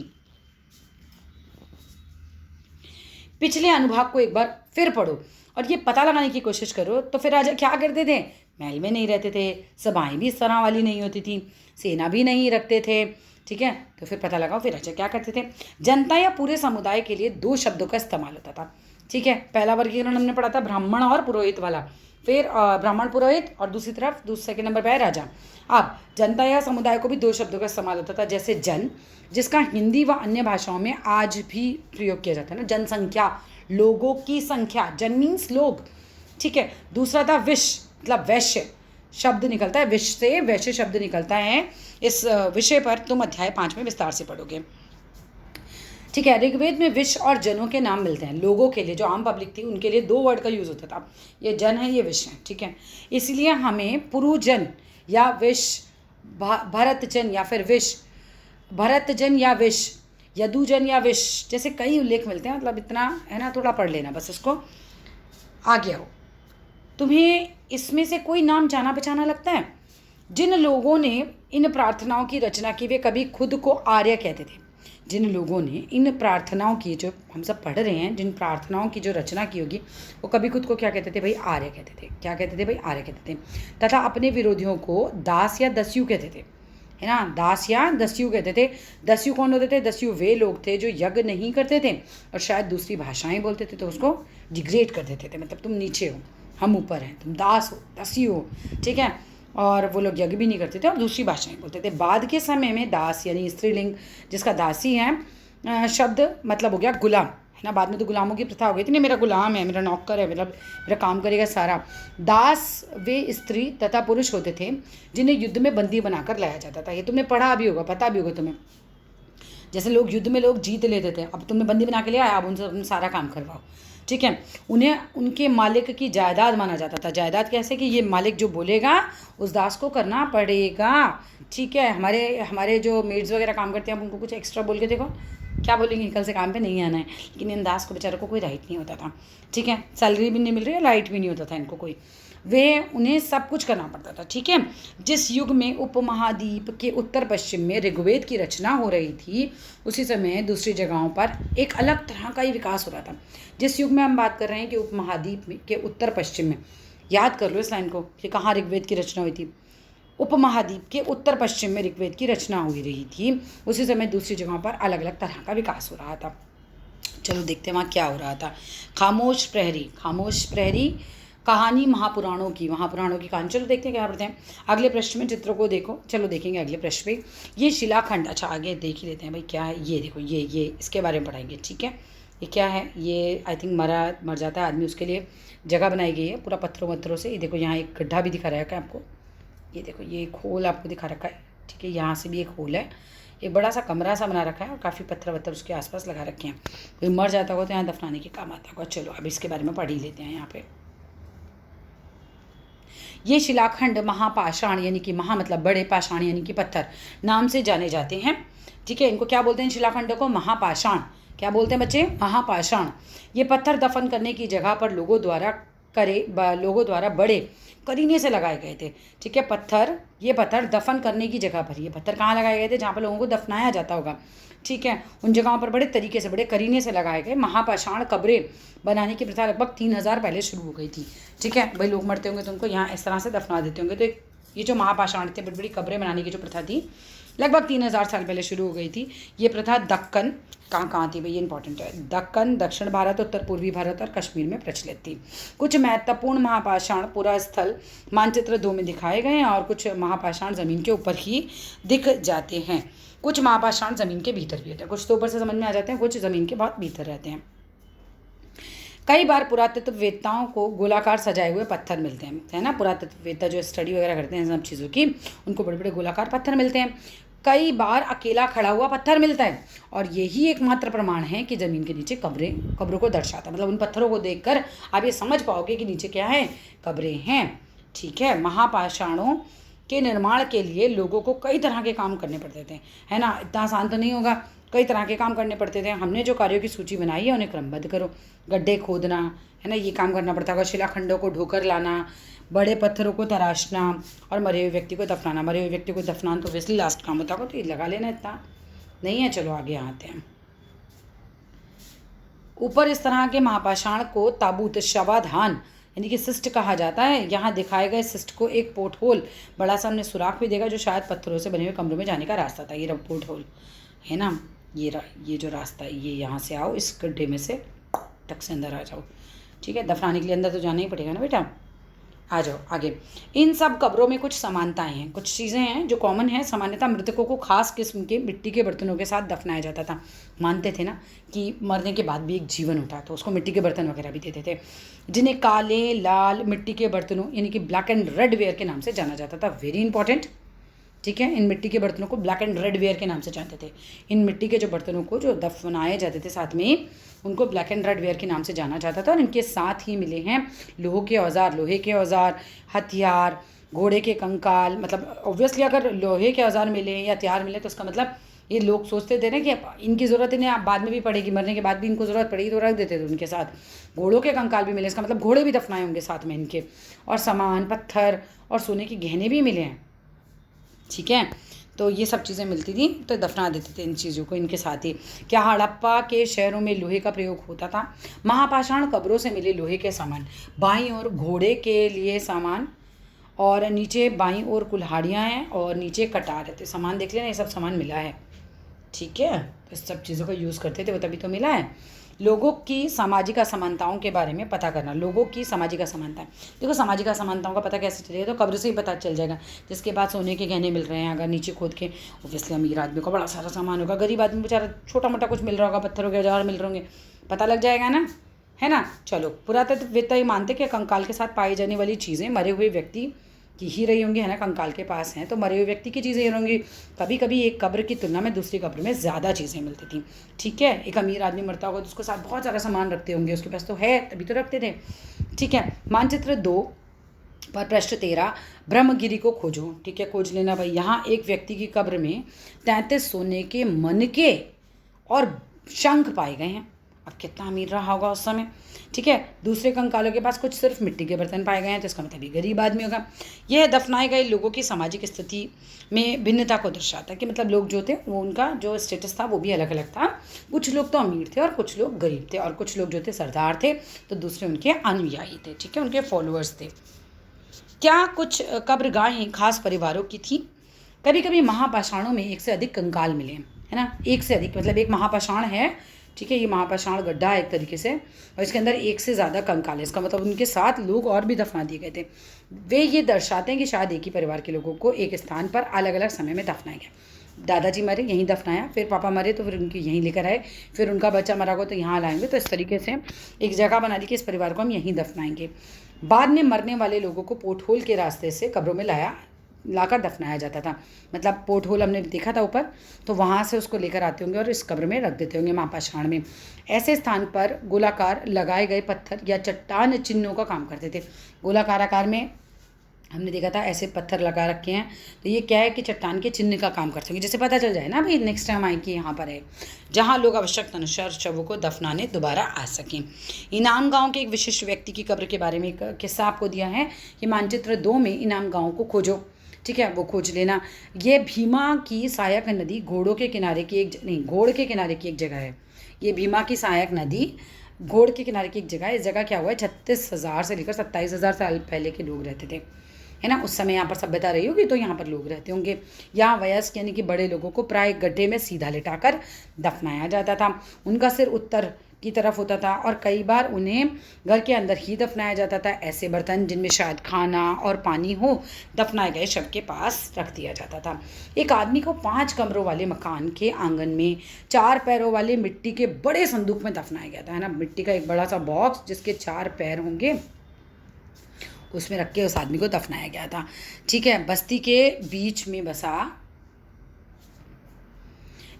पिछले अनुभाग को एक बार फिर पढ़ो और ये पता लगाने की कोशिश करो तो फिर राजा क्या करते थे? महल में नहीं रहते थे, सभाएं भी इस तरह वाली नहीं होती थी, सेना भी नहीं रखते थे, ठीक है। तो फिर पता लगाओ फिर राजा क्या करते थे। जनता या पूरे समुदाय के लिए 2 शब्दों का इस्तेमाल होता था, ठीक है। पहला वर्गीकरण हमने पढ़ा था ब्राह्मण और पुरोहित वाला, फिर ब्राह्मण पुरोहित, और दूसरी तरफ सेकंड नंबर पर है राजा। अब जनता या समुदाय को भी 2 शब्दों का इस्तेमाल होता था, जैसे जन, जिसका हिंदी व अन्य भाषाओं में आज भी प्रयोग किया जाता है ना, जनसंख्या, लोगों की संख्या, जन मीन्स लोग, ठीक है। दूसरा था विश्व, मतलब वैश्य शब्द निकलता है, विश्व से वैश्य शब्द निकलता है। इस विषय पर तुम अध्याय 5 में विस्तार से पढ़ोगे, ठीक है। ऋग्वेद में विश्व और जनों के नाम मिलते हैं। लोगों के लिए, जो आम पब्लिक थी उनके लिए 2 वर्ड का यूज़ होता था, ये जन है ये विश्व है, ठीक है। इसलिए हमें पुरुजन या विश्व, भरतजन या फिर विश्व, भरतजन या विश्व, यदुजन या विश्व जैसे कई उल्लेख मिलते हैं। मतलब इतना है ना, थोड़ा पढ़ लेना बस इसको, आगे आओ। तुम्हें इसमें से कोई नाम जाना पहचाना लगता है? जिन लोगों ने इन प्रार्थनाओं की रचना की वे कभी खुद को आर्य कहते थे। जिन लोगों ने इन प्रार्थनाओं की, जो हम सब पढ़ रहे हैं, जिन प्रार्थनाओं की जो रचना की होगी वो कभी खुद को क्या कहते थे भाई? आर्य कहते थे। क्या कहते थे भाई? आर्य कहते थे। तथा अपने विरोधियों को दास या दस्यु कहते थे, है ना, दास या दस्यु कहते थे। दस्यु कौन होते थे? दस्यु वे लोग थे जो यज्ञ नहीं करते थे और शायद दूसरी भाषाएं बोलते थे, तो उसको डिग्रेड कर देते थे, मतलब तुम नीचे हो हम ऊपर हैं, तुम दास हो दस्यु हो, ठीक है। और वो लोग यज्ञ भी नहीं करते थे और दूसरी भाषाएं बोलते थे। बाद के समय में दास यानी स्त्रीलिंग, जिसका दासी है शब्द मतलब हो गया गुलाम, है ना। बाद में तो गुलामों की प्रथा हो गई थी ना, मेरा गुलाम है, मेरा नौकर है, मेरा काम करेगा सारा। दास वे स्त्री तथा पुरुष होते थे जिन्हें युद्ध में बंदी बनाकर लाया जाता था। ये तुमने पढ़ा भी होगा, पता भी होगा तुम्हें। जैसे लोग युद्ध में लोग जीत लेते थे, अब तुमने बंदी बना के लिया, अब उनसे तुम सारा काम करवाओ, ठीक है। उन्हें उनके मालिक की जायदाद माना जाता था। जायदाद कैसे? कि ये मालिक जो बोलेगा उस दास को करना पड़ेगा, ठीक है। हमारे जो मेड्स वगैरह काम करते हैं, आप उनको कुछ एक्स्ट्रा बोल के देखो, क्या बोलेंगे? कल से काम पे नहीं आना है। लेकिन इन दास को बेचारों को कोई राइट नहीं होता था, ठीक है। सैलरी भी नहीं मिल रही है, राइट भी नहीं होता था इनको कोई, उन्हें सब कुछ करना पड़ता था, ठीक है। जिस युग में उपमहाद्वीप के उत्तर पश्चिम में ऋग्वेद की रचना हो रही थी उसी समय दूसरी जगहों पर एक अलग तरह का ही विकास हो रहा था। जिस युग में हम बात कर रहे हैं कि उपमहाद्वीप के उत्तर पश्चिम में, याद कर लो इस लाइन को कि कहाँ ऋग्वेद की रचना हुई थी। उपमहाद्वीप के उत्तर पश्चिम में ऋग्वेद की रचना हो रही थी, उसी समय दूसरी जगहों पर अलग अलग तरह का विकास हो रहा था। चलो देखते हैं वहाँ क्या हो रहा था। खामोश प्रहरी, खामोश प्रहरी कहानी महापुराणों की कहानी। चलो देखते हैं क्या पढ़ते हैं। अगले पृष्ठ में चित्रों को देखो, चलो देखेंगे अगले पृष्ठ पे। ये शिलाखंड, अच्छा आगे देख ही लेते हैं भाई क्या है। ये देखो, ये इसके बारे में पढ़ाएंगे, ठीक है। ये क्या है? ये आई थिंक मर जाता है आदमी, उसके लिए जगह बनाई गई है पूरा पत्थरों से। ये देखो यहाँ एक गड्ढा भी दिखा रखा है आपको, ये देखो ये एक होल आपको दिखा रखा है, ठीक है। यहाँ से भी एक होल है, एक बड़ा सा कमरा सा बना रखा है और काफ़ी पत्थर उसके आसपास लगा रखे हैं। कोई मर जाता होगा तो यहाँ दफनाने के काम आता होगा। चलो अब इसके बारे में पढ़ ही लेते हैं यहाँ पे। ये शिलाखंड महापाषाण यानी कि महा मतलब बड़े, पाषाण यानी कि पत्थर नाम से जाने जाते हैं। ठीक है, इनको क्या बोलते हैं शिलाखंडों को? महापाषाण। क्या बोलते हैं बच्चे? महापाषाण। ये पत्थर दफन करने की जगह पर लोगों द्वारा बड़े करीने से लगाए गए थे। ठीक है, ये पत्थर दफन करने की जगह पर, ये पत्थर कहाँ लगाए गए थे? जहाँ पर लोगों को दफनाया जाता होगा। ठीक है, उन जगहों पर बड़े तरीके से, बड़े करीने से लगाए गए महापाषाण कब्रें बनाने की प्रथा लगभग 3000 पहले शुरू हो गई थी। ठीक है, भाई लोग मरते होंगे तो उनको यहाँ इस तरह से दफना देते होंगे। तो ये जो महापाषाण थे, बड़ी बड़ी कब्रें बनाने की जो प्रथा थी, लगभग 3000 साल पहले शुरू हो गई थी। ये प्रथा दक्कन, कहाँ थी भाई, ये इंपॉर्टेंट है, दक्कन, दक्षिण भारत, उत्तर पूर्वी भारत और कश्मीर में प्रचलित थी। कुछ महत्वपूर्ण महापाषाण पुरा स्थल मानचित्र 2 में दिखाए गए हैं और कुछ महापाषाण ज़मीन के ऊपर ही दिख जाते हैं। कुछ महापाषाण ज़मीन के भीतर भी होते हैं, कुछ तो ऊपर से समझ में आ जाते हैं, कुछ ज़मीन के बहुत भीतर रहते हैं। कई बार पुरातत्ववेत्ताओं को गोलाकार सजाए हुए पत्थर मिलते हैं, है ना। पुरातत्ववेत्ता जो स्टडी वगैरह करते हैं सब चीज़ों की, उनको बड़े बड़े गोलाकार पत्थर मिलते हैं। कई बार अकेला खड़ा हुआ पत्थर मिलता है और यही एकमात्र प्रमाण है कि ज़मीन के नीचे कब्रों को दर्शाता है। मतलब उन पत्थरों को देखकर आप ये समझ पाओगे कि नीचे क्या है? कब्रें हैं। ठीक है, महापाषाणों के निर्माण के लिए लोगों को कई तरह के काम करने पड़ते थे, है ना। इतना आसान तो नहीं होगा, कई तरह के काम करने पड़ते थे। हमने जो कार्यों की सूची बनाई है उन्हें क्रमबद्ध करो। गड्ढे खोदना, है ना, ये काम करना पड़ता होगा। शिलाखंडों को ढोकर लाना, बड़े पत्थरों को तराशना और मरे हुए व्यक्ति को दफनाना। मरे हुए व्यक्ति को दफनाना तो वैसे लास्ट काम होता होगा, तो ये लगा लेना, इतना नहीं है। चलो आगे आते हैं। ऊपर इस तरह के महापाषाण को ताबूत, शवाधान यानी कि सिस्ट कहा जाता है। यहाँ दिखाए गए सिस्ट को एक पोर्ट होल, बड़ा सा हमने सुराख भी देखा, जो शायद पत्थरों से बने हुए कमरों में जाने का रास्ता था। ये रहा पोर्ट होल, है ना। ये जो रास्ता है, ये यहाँ से आओ, इस गड्ढे में से टक से अंदर आ जाओ। ठीक है, दफनाने के लिए अंदर तो जाना ही पड़ेगा ना बेटा। आ जाओ आगे। इन सब कब्रों में कुछ समानताएं हैं, कुछ चीज़ें हैं जो कॉमन है। सामान्यतः मृतकों को खास किस्म के मिट्टी के बर्तनों के साथ दफनाया जाता था। मानते थे ना कि मरने के बाद भी एक जीवन होता है, तो उसको मिट्टी के बर्तन वगैरह भी देते थे, जिन्हें काले लाल मिट्टी के बर्तनों यानी कि ब्लैक एंड रेड वेयर के नाम से जाना जाता था। Very important. ठीक है, इन मिट्टी के बर्तनों को ब्लैक एंड रेड वेयर के नाम से जानते थे। इन मिट्टी के जो बर्तनों को जो दफनाए जाते थे साथ में, उनको ब्लैक एंड रेड वेयर के नाम से जाना जाता था। और इनके साथ ही मिले हैं लोहे के औजार, हथियार, घोड़े के कंकाल। मतलब ऑब्वियसली अगर लोहे के औजार मिले या हथियार मिले तो उसका मतलब ये लोग सोचते थे ना कि इनकी ज़रूरत इन्हें आप बाद में भी पड़ेगी, मरने के बाद भी इनको ज़रूरत पड़ेगी, तो रख देते थे उनके साथ। घोड़ों के कंकाल भी मिले, इसका मतलब घोड़े भी दफनाए होंगे साथ में इनके। और सामान, पत्थर और सोने के गहने भी मिले हैं। ठीक है, तो ये सब चीज़ें मिलती थी, तो दफना देते थे इन चीज़ों को इनके साथ ही। क्या हड़प्पा के शहरों में लोहे का प्रयोग होता था? महापाषाण कब्रों से मिले लोहे के सामान, बाईं ओर घोड़े के लिए सामान, और नीचे बाईं ओर कुल्हाड़ियाँ हैं और नीचे कटार है। तो सामान देख लेना, ये सब सामान मिला है। ठीक है, तो इस सब चीज़ों का यूज़ करते थे वो, तभी तो मिला है। लोगों की सामाजिक असमानताओं के बारे में पता करना। लोगों की सामाजिक असमानताएं, देखो सामाजिक असमानताओं का पता कैसे चलेगा? तो कब्र से ही पता चल जाएगा। जिसके बाद सोने के गहने मिल रहे हैं, अगर नीचे खोद के, ऑब्वियसली अमीर आदमी को बड़ा सारा सामान होगा, गरीब आदमी बेचारा छोटा मोटा कुछ मिल रहा होगा, पत्थरों के औजार मिल रहे होंगे, पता लग जाएगा ना, है ना। चलो, पुरातत्ववेत्ता ये मानते कि कंकाल के साथ पाई जाने वाली चीज़ें मरे हुए व्यक्ति की ही रही होंगी, है ना। कंकाल के पास हैं तो मरे हुए व्यक्ति की चीज़ें होंगी। कभी कभी एक कब्र की तुलना में दूसरी कब्र में ज़्यादा चीज़ें मिलती थी। ठीक है, एक अमीर आदमी मरता होगा तो उसके साथ बहुत सारा सामान रखते होंगे, उसके पास तो है तभी तो रखते थे। ठीक है, मानचित्र 2 पर पृष्ठ 13, ब्रह्मगिरी को खोजो। ठीक है, खोज लेना भाई। यहाँ एक व्यक्ति की कब्र में 33 सोने के मनके और शंख पाए गए हैं। अब कितना अमीर रहा होगा उस समय। ठीक है, दूसरे कंकालों के पास कुछ सिर्फ मिट्टी के बर्तन पाए गए हैं, तो इसका मतलब भी गरीब आदमी होगा। यह दफनाए गए लोगों की सामाजिक स्थिति में भिन्नता को दर्शाता है कि मतलब लोग जो थे वो, उनका जो स्टेटस था वो भी अलग अलग था। कुछ लोग तो अमीर थे और कुछ लोग गरीब थे, और कुछ लोग जो थे सरदार थे तो दूसरे उनके अनुयायी थे। ठीक है, उनके फॉलोअर्स थे। क्या कुछ कब्रगाहें खास परिवारों की थी? कभी कभी महापाषाणों में एक से अधिक कंकाल मिले, है ना। एक से अधिक मतलब एक महापाषाण है, ठीक है, ये महापाषाण गड्ढा है एक तरीके से, और इसके अंदर एक से ज़्यादा कंकाल है। इसका मतलब उनके साथ लोग और भी दफना दिए गए थे। वे ये दर्शाते हैं कि शायद एक ही परिवार के लोगों को एक स्थान पर अलग अलग समय में दफनाया गया। दादाजी मरे, यहीं दफनाया, फिर पापा मरे तो फिर उनकी यहीं लेकर आए, फिर उनका बच्चा मरा हो तो यहाँ लाएंगे। तो इस तरीके से एक जगह बना ली कि इस परिवार को हम यहीं दफनाएंगे। बाद में मरने वाले लोगों को पोर्ट होल के रास्ते से कब्रों में लाकर दफनाया जाता था। मतलब पोर्ट होल हमने देखा था ऊपर, तो वहाँ से उसको लेकर आते होंगे और इस कब्र में रख देते होंगे महापाषाण में। ऐसे स्थान पर गोलाकार लगाए गए पत्थर या चट्टान चिन्हों का काम करते थे। गोलाकार आकार में हमने देखा था ऐसे पत्थर लगा रखे हैं, तो ये क्या है कि चट्टान के चिन्ह का काम करते होंगे, जैसे पता चल जाए ना भाई नेक्स्ट टाइम आए कि यहाँ पर है, जहाँ लोग आवश्यकता अनुसार शवों को दफनाने दोबारा आ सकें। इनाम गांव के एक विशिष्ट व्यक्ति की कब्र के बारे में एक किस्सा आपको दिया है कि मानचित्र 2 में इनाम गांव को खोजो, ठीक है, वो खोज लेना। ये भीमा की सहायक नदी घोड़ों के किनारे की एक नहीं घोड़ के किनारे की एक जगह है। ये भीमा की सहायक नदी घोड़ के किनारे की एक जगह है। इस जगह क्या हुआ है, 36,000 से लेकर 27,000 साल पहले के लोग रहते थे, है ना। उस समय यहाँ पर सभ्यता रही होगी, तो यहाँ पर लोग रहते होंगे। यहाँ वयस्क यानी कि बड़े लोगों को प्राय गड्ढे में सीधा लिटाकर दफनाया जाता था। उनका सिर उत्तर की तरफ होता था और कई बार उन्हें घर के अंदर ही दफनाया जाता था। ऐसे बर्तन जिनमें शायद खाना और पानी हो, दफनाए गए शव के पास रख दिया जाता था। एक आदमी को 5 कमरों वाले मकान के आंगन में 4 पैरों वाले मिट्टी के बड़े संदूक में दफनाया गया था, है ना। मिट्टी का एक बड़ा सा बॉक्स जिसके 4 पैर होंगे, उसमें रख के उस आदमी को दफनाया गया था, ठीक है। बस्ती के बीच में बसा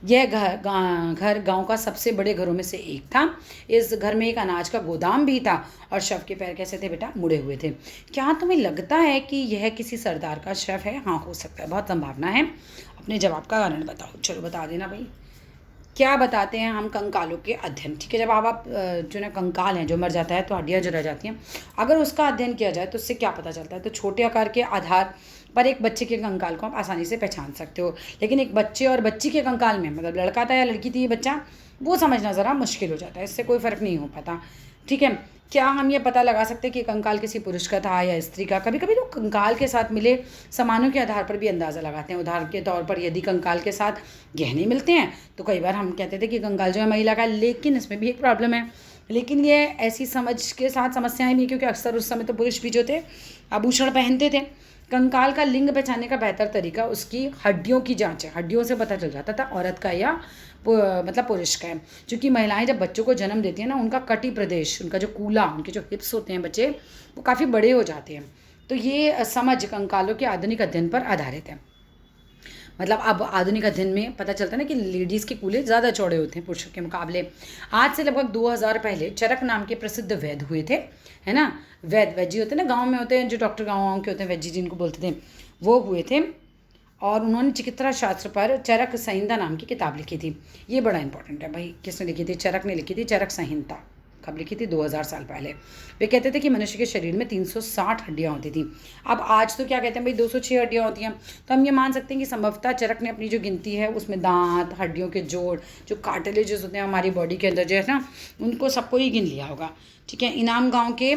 यह घर गांव का सबसे बड़े घरों में से एक था। इस घर में एक अनाज का गोदाम भी था और शव के पैर कैसे थे बेटा, मुड़े हुए थे। क्या तुम्हें लगता है कि यह किसी सरदार का शव है? हाँ, हो सकता है, बहुत संभावना है। अपने जवाब का कारण बताओ। चलो बता देना भाई। क्या बताते हैं हम कंकालों के अध्ययन, ठीक है। जब आप जो ना कंकाल हैं, जो मर जाता है तो हड्डियाँ जो रह जाती हैं, अगर उसका अध्ययन किया जाए तो उससे क्या पता चलता है, तो छोटे आकार के आधार पर एक बच्चे के कंकाल को आप आसानी से पहचान सकते हो। लेकिन एक बच्चे और बच्ची के कंकाल में, मतलब लड़का था या लड़की थी ये बच्चा, वो समझना ज़रा मुश्किल हो जाता है, इससे कोई फ़र्क नहीं हो पाता, ठीक है। क्या हम ये पता लगा सकते हैं कि कंकाल किसी पुरुष का था या स्त्री का? कभी कभी लोग कंकाल के साथ मिले सामानों के आधार पर भी अंदाज़ा लगाते हैं। उदाहरण के तौर पर यदि कंकाल के साथ गहने मिलते हैं तो कई बार हम कहते थे कि कंकाल जो है महिला का, लेकिन इसमें भी एक प्रॉब्लम है। लेकिन ये ऐसी समझ के साथ समस्याएं भी, क्योंकि अक्सर उस समय तो पुरुष भी जो थे आभूषण पहनते थे। कंकाल का लिंग पहचानने का बेहतर तरीका उसकी हड्डियों की जांच है। हड्डियों से पता चल जाता था औरत का या मतलब पुरुष का है। क्योंकि महिलाएं जब बच्चों को जन्म देती हैं ना, उनका कटी प्रदेश, उनका जो कूला, उनके जो हिप्स होते हैं बच्चे, वो काफ़ी बड़े हो जाते हैं। तो ये समझ कंकालों के आधुनिक अध्ययन पर आधारित है। मतलब अब आधुनिक अध्ययन में पता चलता है ना कि लेडीज़ के कूल्हे ज़्यादा चौड़े होते हैं पुरुषों के मुकाबले। आज से लगभग 2000 पहले चरक नाम के प्रसिद्ध वैद्य हुए थे, है ना। वैद्य होते हैं ना, गाँव में होते हैं जो डॉक्टर, गाँव के होते हैं वैद्य जिनको बोलते थे, वो हुए थे। और उन्होंने चिकित्सा शास्त्र पर चरक संहिता नाम की किताब लिखी थी। ये बड़ा इंपॉर्टेंट है भाई, किसने लिखी थी? चरक ने लिखी थी, चरक संहिता। कब लिखी थी? 2000 साल पहले। वे कहते थे कि मनुष्य के शरीर में 360 हड्डियाँ होती थी। अब आज तो क्या कहते हैं भाई, 206 हड्डियाँ होती हैं। तो हम ये मान सकते हैं कि संभवतः चरक ने अपनी जो गिनती है उसमें दांत, हड्डियों के जोड़, जो कार्टिलेजेस होते हैं हमारी बॉडी के अंदर जो है ना, उनको सबको ही गिन लिया होगा, ठीक है। इनाम गाँव के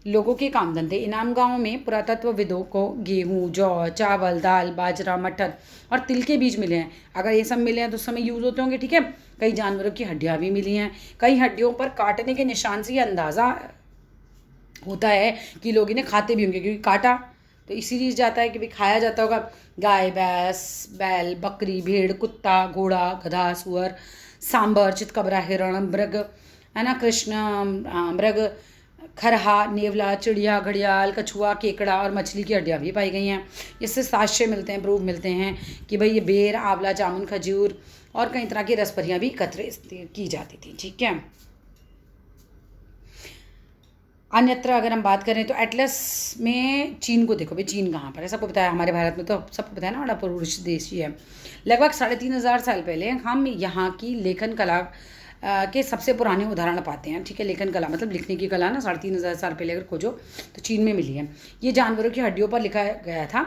लोगों के काम धंधे। इनाम गांव में पुरातत्वविदों को गेहूँ, जौ, चावल, दाल, बाजरा, मटर और तिल के बीज मिले हैं। अगर ये सब मिले हैं तो उस समय यूज़ होते होंगे, ठीक है। कई जानवरों की हड्डियाँ भी मिली हैं। कई हड्डियों पर काटने के निशान से ये अंदाज़ा होता है कि लोग इन्हें खाते भी होंगे, क्योंकि काटा तो इसीलिए जाता है कि भाई खाया जाता होगा। गाय, भैंस, बैल, बकरी, भेड़, कुत्ता, घोड़ा, गधा, सुअर, सांबर, चितकबरा, हिरण, मृग, है ना, कृष्ण मृग, खरहा, नेवला, चिड़िया, घड़ियाल, कछुआ, केकड़ा और मछली की हड्डियाँ भी पाई गई हैं। इससे साक्ष्य मिलते हैं, प्रूफ मिलते हैं कि भाई ये बेर, आंवला, जामुन, खजूर और कई तरह की रसभरियाँ भी एकत्र की जाती थी, ठीक है। अन्यत्र अगर हम बात करें तो एटलस में चीन को देखो भाई, चीन कहाँ पर है? सबको पता है, हमारे भारत में तो सबको पता है ना, बड़ा पुरुष देश ही है। लगभग 3500 साल पहले हम यहाँ की लेखन कला के सबसे पुराने उदाहरण पाते हैं, ठीक है। लेखन कला मतलब लिखने की कला ना, 3500 साल पहले अगर खोजो तो चीन में मिली है। ये जानवरों की हड्डियों पर लिखा गया था।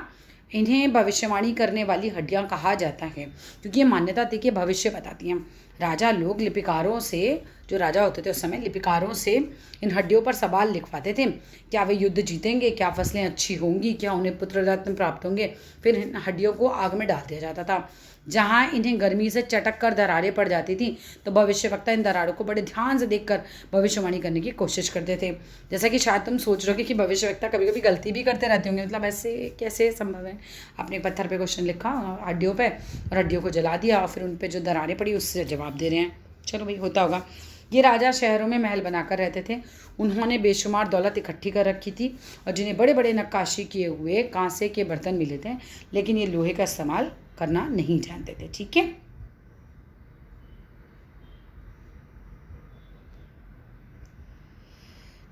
इन्हें भविष्यवाणी करने वाली हड्डियाँ कहा जाता है, क्योंकि ये मान्यता थी कि भविष्य बताती हैं। राजा लोग लिपिकारों से, जो राजा होते थे उस समय, लिपिकारों से इन हड्डियों पर सवाल लिखवाते थे। क्या वे युद्ध जीतेंगे? क्या फसलें अच्छी होंगी? क्या उन्हें पुत्र रत्न प्राप्त होंगे? फिर इन हड्डियों को आग में डाल दिया जाता था। जहाँ इन्हें गर्मी से चटक कर दरारें पड़ जाती थी तो भविष्यवक्ता इन दरारों को बड़े ध्यान से देखकर भविष्यवाणी करने की कोशिश करते थे। जैसा कि शायद तुम सोच रहे हो कि भविष्यवक्ता कभी कभी गलती भी करते रहते होंगे, मतलब ऐसे कैसे संभव है? आपने पत्थर पे क्वेश्चन लिखा हड्डियों पे और हड्डियों को जला दिया और फिर उन पे जो दरारें पड़ी उससे जवाब दे रहे हैं। चलो भाई, होता होगा। ये राजा शहरों में महल बनाकर रहते थे। उन्होंने बेशुमार दौलत इकट्ठी कर रखी थी और जिन्हें बड़े बड़े नक्काशी किए हुए कांसे के बर्तन मिले थे, लेकिन ये लोहे का इस्तेमाल करना नहीं जानते थे, ठीक है।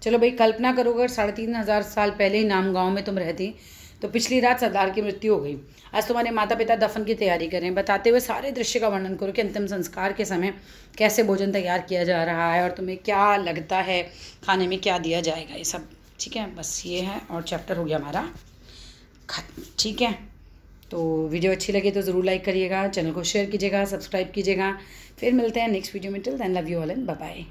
चलो भाई, कल्पना करो अगर 3500 साल पहले ही नाम गांव में तुम रहती तो पिछली रात सरदार की मृत्यु हो गई, आज तुम्हारे माता पिता दफन की तैयारी कर रहे हैं, बताते हुए सारे दृश्य का वर्णन करो कि अंतिम संस्कार के समय कैसे भोजन तैयार किया जा रहा है और तुम्हें क्या लगता है खाने में क्या दिया जाएगा, ये सब। ठीक है, बस ये है और चैप्टर हो गया हमारा खत्म। ठीक है, तो वीडियो अच्छी लगे तो ज़रूर लाइक करिएगा, चैनल को शेयर कीजिएगा, सब्सक्राइब कीजिएगा। फिर मिलते हैं नेक्स्ट वीडियो में। Till then love you all and bye bye.